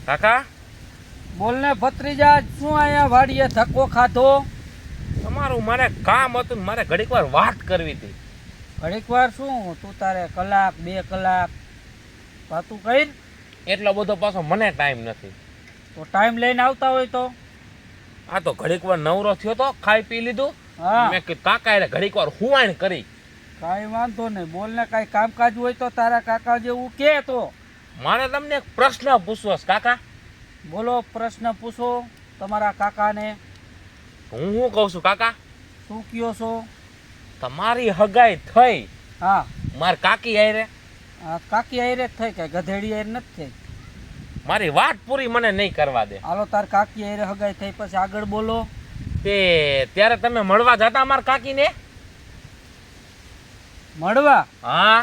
કાકા બોલને ભત્રીજા, શું અહીંયા વાડીએ ધક્કો ખાધો? તમારું મારે કામ હતું ને મારે ઘડીક વાર વાત કરવી હતી. ઘડીક વાર શું? તું તારે કલાક 2 કલાક વાતું કરી? એટલો બધો પાછો મને ટાઈમ નથી. તો ટાઈમ લઈને આવતા હોય તો? આ તો ઘડીક વાર નવરો થયો તો, ખાઈ પી લીધું. હા, મેં કીધું કાકા એટલે ઘડીક વાર હુવાણ કરી. કાંઈ વાંધો નહીં. બોલને, કાંઈ કામકાજ હોય તો તારા કાકા જેવું કે તો. મારે તમને એક પ્રશ્ન પૂછવો છે કાકા. બોલો, પ્રશ્ન પૂછો તમારા કાકાને. હું શું કહું છું કાકા, શું કયો છો? તમારી હગાઈ થઈ હા, મારી કાકી હારે. આ કાકી હારે જ થઈ, કે ગધેડી હારે નથી થઈ? મારી વાત પૂરી મને નહીં કરવા દે. હાલો, તાર કાકી હારે હગાઈ થઈ પછી આગળ બોલો. તે ત્યારે તમે મળવા જતા મારા કાકીને? મળવા? હા.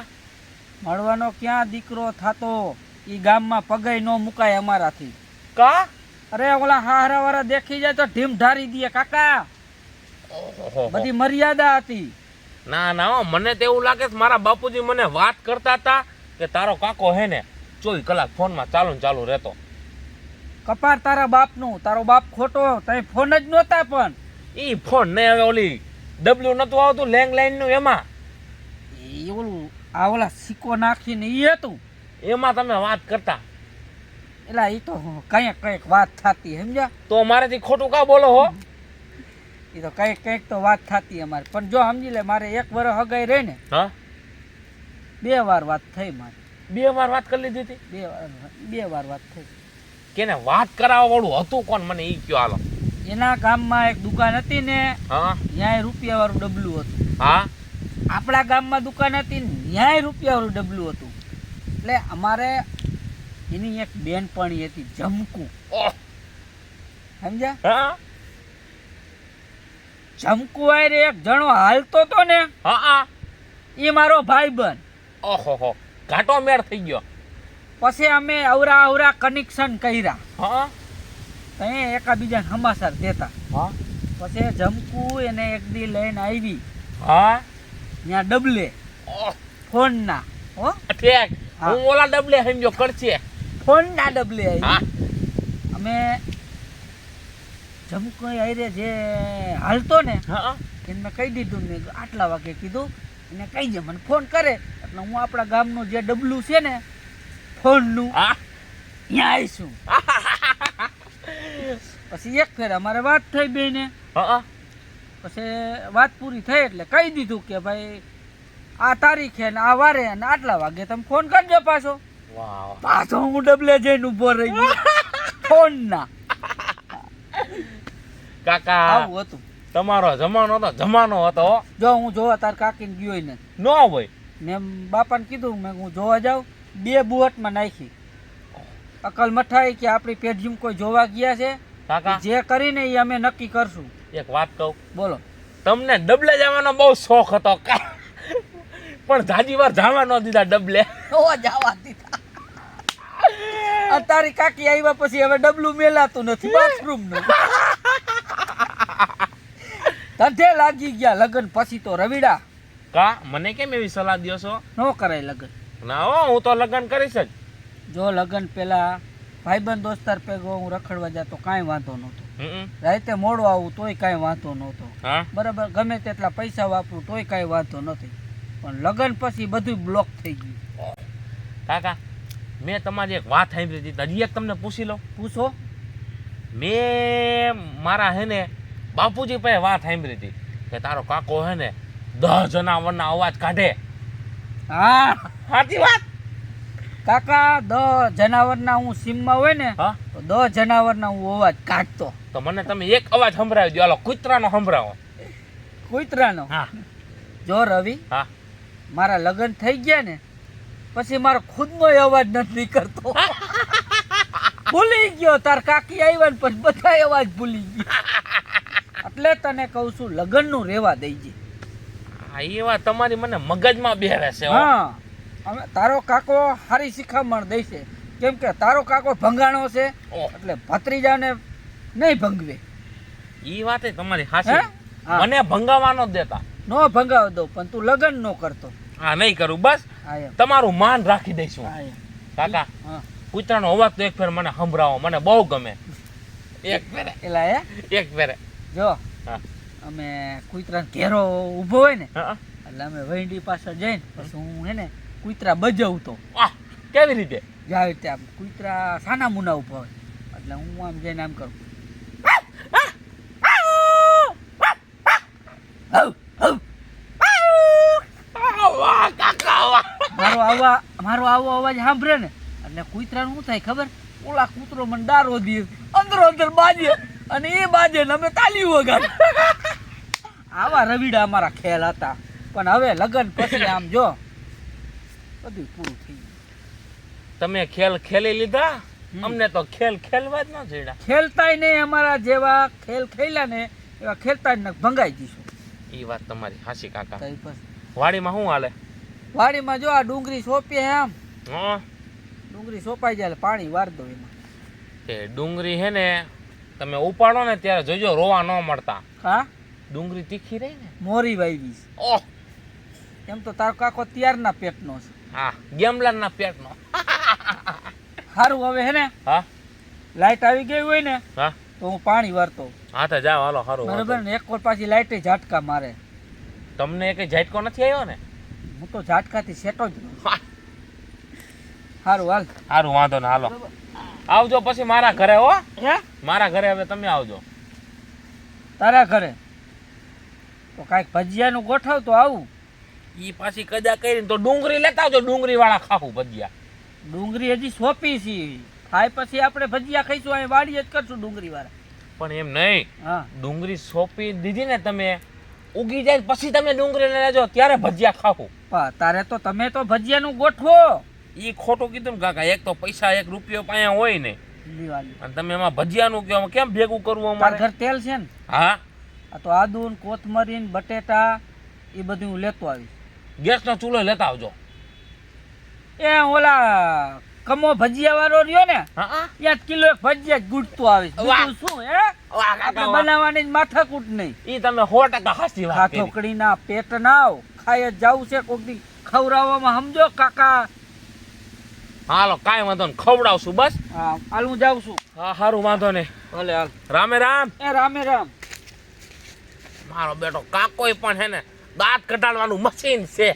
મળવાનો ક્યાં દીકરો થાતો? ઈ ગામમાં પગાઈ નો મુકાય અમારાથી. કા? અરે ઓલા હારા વાળા દેખી જાય તો ઢીમ ઢારી દે કાકા. ઓહોહો. બધી મર્યાદા હતી. ના ના હો, મને તો એવું લાગે છે મારા બાપુજી મને વાત કરતા હતા કે તારો કાકો હે ને 24 કલાક ફોનમાં ચાલુ ને ચાલુ રહેતો. કપાર તારા બાપનું. તારો બાપ ખોટો. તઈ ફોન જ નહોતા. પણ ઈ ફોન ને હવે ઓલી ડબલ્યુ નતું આવતું લેન્ડલાઈન નું, એમાં એ ઓલું આ ઓલા સિક્કો નાખીને ઈ હતું. એમાં તમે વાત કરતા. એલા ઈ તો કઈક વાત થતી, સમજ્યા? તો મારેથી ખોટું કા બોલો હો? ઈ તો કઈક તો વાત થતી અમારે. પણ જો સમજી લે, મારે 1 વર્ષ હગાઈ રહી ને, હા, 2 વાર વાત થઈ મારી. 2 વાર વાત કરી લીધી હતી. 2 વાર વાત થઈ. કેને વાત કરાવવા વાળું હતું કોણ, મને ઈ કયો હાલો. એના ગામમાં એક દુકાન હતી ને, હા ત્યાંય રૂપિયા વાળું ડબલું હતું. હા. આપણા ગામમાં દુકાન હતી ને, ત્યાંય રૂપિયા વાળું ડબલું હતું. એટલે અમારે એની એક બેનપણી હતી, જમકુ. ઓહ. સમજ્યા? હા જમકુ આયરે એક જણો હાલતો તો ને, હા હા. એ મારો ભાઈબંધ. ઓહો, ઘાટો મેળ થઈ ગયો. પછી અમે અવરા કનેક્શન કર્યા. હા ત્યાં એકાબીજાને સમાચાર દેતા. હા પછી જમકુ એને એક દી લઈને આવી હા. ત્યાં ડબલે ઓહ, ફોનના. હો, ઠેક. હા. હું ઓલા ડબલે સમજો કરશે. ફોનના ડબલે આવી. હા અમે જમકુ આયરે જે હાલતો ને, હા. એને મેં કહી દીધું ને, આટલા વાગે કીધું એને કહી દે, મને ફોન કરે એટલે હું આપણા ગામનું જે ડબલું છે ને ફોનનું, હા ત્યાં આવીશું. પછી એક ફેર અમારે વાત થઈ બેને. હા. પછી વાત પૂરી થઈ એટલે કહી દીધું કે ભાઈ આ તારીખે ને આ વારે ને આટલા વાગે તમે ફોન કરજો પાછો. વાહ. પાછો હું ડબલે જઈને ઉભો રહી ગયો ફોનના. કાકા આવું હતું. તમારો જમાનો હતો હો. જો હું જોવા તાર કાકીને ગયો ને, ન હોય ને બાપાને કીધું મેં હું જોવા જાઉં, 2 બુહટમાં નાખી. અકલ મઠાઈ કે આપણી પેઢીમાં કોઈ જોવા ગયા છે? કાકા જે કરીને એ અમે નક્કી કરશું. એક વાત કહું, બોલો. તમને ડબલે જવાનો બહુ શોખ હતો પણ જાજી વાર જવા ન દીધા ડબલે. ઓ જવા દીધા. આ તારી કાકી આવ્યા પછી હવે ડબલું મેલાતું નથી, બાથરૂમનું. ધંધે લાગી ગયા લગન પછી તો રવિડા. કા મને કેમ એવી સલાહ દ્યો છો? ન કરાય લગન. ના હો, હું તો લગ્ન કરીશ જ. જો લગન પેલા ભાઈબંધ દોસ્તાર ભેગો હું રખડવા જતો કાંઈ વાંધો નહોતો. હમ. રાતે મોડો આવું તોય કાંઈ વાંધો નહોતો. હા બરાબર, ગમે તેટલા પૈસા વાપરું તોય કાંઈ વાંધો નથી. પણ લગન પછી બધું બ્લોક થઈ ગયું. કાકા મેં તમારી એક વાત સાંભળી હતી, હજી એક તમને પૂછી લો. પૂછો. મેં મારા હે ને બાપુજી પાસે વાત સાંભળી હતી કે તારો કાકો હે ને 10 જનાવરના અવાજ કાઢે. હા સાચી વાત? કાકા, 10 જનાવરના હું સીમમાં હોય ને, હા તો 10 જનાવરના હું અવાજ કાઢતો. તો મને તમે એક અવાજ સંભળાવી દો. હાલો, કૂતરાનો સંભળાવો. કૂતરાનો? હા જો રવિ, હા. મારા લગ્ન થઈ ગયા ને પછી મારો ખુદનો અવાજ નથી નીકળતો. ભૂલી ગયો. તાર કાકી આવ્યા ને પછી બધા અવાજ ભૂલી ગયા. એટલે તને કહું છું લગ્નનું રહેવા દેજે. હા, એ વાત તમારી મને મગજમાં બેસે છે હો. હા, અમે તારો કાકો સારી શિખામણ દેશે. કેમ કે તારો કાકો ભંગાણો છે ઓહ. એટલે ભત્રીજાને નહીં ભંગવે. એ વાત તમારી સાચી. હે? હા. મને ભંગાવાનો જ દેતા. નો ભંગાવ દો, પણ તું લગ્ન નો કરતો. હા નહીં કરું, બસ હા એમ. તમારું માન રાખી દઈશું. હા એમ. કાકા હા. કૂતરાનો અવાજ તો એક ફેર મને સંભળાવો, મને બહુ ગમે. એક ફેરે એલા એક ફેરે. જો હા અમે કૂતરાનો ઘેરો ઊભો હોય ને હા. એટલે અમે વૈંડી પાછળ જઈને પછી હું હે ને કૂતરા બજાવતો. આહ, કેવી રીતે? જાય ત્યાં કૂતરા સાના મુના ઊભા હોય એટલે હું આમ જઈને આમ કરું. હવ, હવ. વાહ કાકા વાહ. મારો આવો અવાજ સાંભળે ને એટલે કૂતરાનું શું થાય ખબર? ઓલા કૂતરો મને ડારો દે, અંદર બાજે અને એ બાજે ને અમે તાલી વગાડે. આવા રવીડા અમારા ખેલ હતા. પણ હવે લગન પછી આમ જો બધું પૂરું થઈ ગયું. તમે ખેલ ખેલી લીધા, અમને તો ખેલ ખેલવા જ ન જડ્યા. ખેલતાય નહીં, અમારા જેવા ખેલ ખેલ્યા ને એવા ખેલતા ને ભંગાઈ જઈશું. એ વાત તમારી હાસી કાકા. તઈ પછી વાડીમાં શું હાલે? વાડીમાં જો આ ડુંગળી સોંપીએ આમ હા, ડુંગળી સોંપાઈ જાય એટલે પાણી વાર દો એમાં. તે ડુંગળી હે ને તમે ઉપાડો ને ત્યારે જોજો રોવા ન મળતા. હા, ડુંગળી તીખી રહી ને. મોરી વાવી. ઓહ, એમ તો તારો કાકો ત્યારના પેટનો છે. હા, ગેમલાના પેટનો. સારું હવે હે ને હા લાઈટ આવી ગઈ હોય ને હા તો હું પાણી વારતો હા, તો જાઓ હાલો. હારું બરાબર ને. એક વાર પાછી લાઈટે ઝાટકા મારે. તમને કઈ ઝાટકો નથી આવ્યો ને? હું તો ઝાટકાથી સેટો જ નહીં. સારું હાલ. સારું, વાંધો ને. હાલો આવજો પછી મારા ઘરે. હો, હે મારા ઘરે હવે તમે આવજો. તારા ઘરે તો કાંઈક ભજીયાનું ગોઠવ તો આવું. ઈ પાછી કદા કરીને તો ડુંગળી લેતા આવજો. ડુંગળી વાળા ખાવું ભજીયા. ડુંગળી હજી સોંપી છે, થાય પછી આપણે ભજીયા ખાઈશું. અહીં વાડી જ કરશું ડુંગળી વાળા. પણ એમ નહીં, હા, ડુંગળી સોંપી દીધી ને તમે, ઉગી જાય પછી તમે ડુંગળી લેજો, ત્યારે ભજીયા ખાવું. તારે તો તમે તો ભજીયાનું ગોઠવો. ઈ ખોટું કીધું ને કાકા. એક તો પૈસા 1 રૂપિયો પાસે હોય ને, દિવાળી અને તમે એમાં ભજીયાનું કહો, કેમ ભેગું કરવું તાર અમારે? ઘર તેલ છે ને? હા, આ તો આદુ ને કોથમરી ને બટેટા એ બધું હું લેતો આવીશ. ગેસનો ચૂલો લેતા આવજો. એ ઓલા કમો ભજીયા વાળો રહ્યો ને, હા ત્યાં કિલો એક ભજીયા જ ગુડતું આવે. વાહ. બીજું શું હે? વાહ આપણે કાકા વાહ. બનાવવાની જ માથાકૂટ નહીં. ઈ તમે 100% હાચી વાત કરી. ખાથોકડીના પેટ નાવ ખાય જ જાવું છે. કોક દી ખવડાવવામાં સમજો કાકા. હાલો કાંઈ વાંધો નહીં, ખવડાવશું બસ. હા હાલ હું જાઉં છું. હા સારું, વાંધો નહીં. ભલે હાલ. રામે રામ. એ રામે રામ. મારો બેટો કાકોય પણ હે ને દાંત કઢાડવાનું મશીન છે.